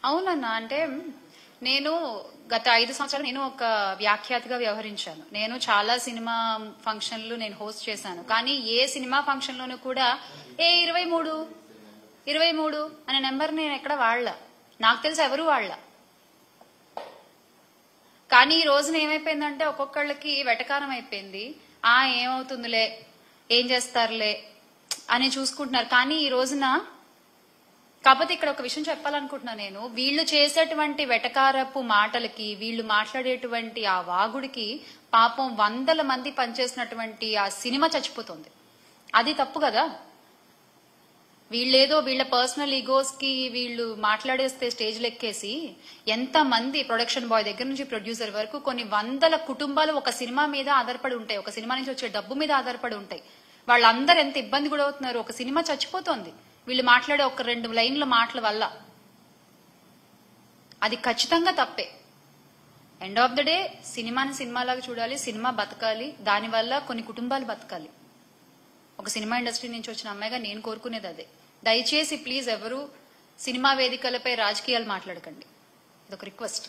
అవునన్నా, అంటే నేను గత 5 సంవత్సరాలు నేను ఒక వ్యాఖ్యాతగా వ్యవహరించాను. నేను చాలా సినిమా ఫంక్షన్లు నేను హోస్ట్ చేశాను. కానీ ఏ సినిమా ఫంక్షన్ లోనూ కూడా 23 అనే నెంబర్ నేను ఎక్కడ వాడలా. నాకు తెలిసి ఎవరు వాడలా. కానీ ఈ రోజున ఏమైపోయిందంటే ఒక్కొక్కళ్ళకి వెటకారం అయిపోయింది. ఏమవుతుందిలే, ఏం చేస్తారులే అని చూసుకుంటున్నారు. కానీ ఈ రోజున కాకపోతే ఇక్కడ ఒక విషయం చెప్పాలనుకుంటున్నా నేను, వీళ్ళు చేసేటువంటి వెటకారపు మాటలకి, వీళ్ళు మాట్లాడేటువంటి ఆ వాగుడికి పాపం 100 మంది పనిచేసినటువంటి ఆ సినిమా చచ్చిపోతుంది. అది తప్పు కదా. వీళ్ళేదో వీళ్ళ పర్సనల్ ఈగోస్ కి వీళ్ళు మాట్లాడేస్తే స్టేజ్ లెక్కేసి ఎంత మంది ప్రొడక్షన్ బాయ్ దగ్గర నుంచి ప్రొడ్యూసర్ వరకు కొన్ని 100 కుటుంబాలు ఒక సినిమా మీద ఆధారపడి ఉంటాయి, ఒక సినిమా నుంచి వచ్చే డబ్బు మీద ఆధారపడి ఉంటాయి. వాళ్ళందరూ ఎంత ఇబ్బంది కూడా అవుతున్నారు. ఒక సినిమా చచ్చిపోతోంది వీళ్ళు మాట్లాడే ఒక 2 లైన్ల మాటల వల్ల. అది ఖచ్చితంగా తప్పే. ఎండ్ ఆఫ్ ద డే సినిమాని సినిమాలాగా చూడాలి, సినిమా బతకాలి, దానివల్ల కొన్ని కుటుంబాలు బతకాలి. ఒక సినిమా ఇండస్ట్రీ నుంచి వచ్చిన అమ్మాయిగా నేను కోరుకునేది అదే. దయచేసి ప్లీజ్ ఎవరు సినిమా వేదికలపై రాజకీయాలు మాట్లాడకండి. ఇదొక రిక్వెస్ట్.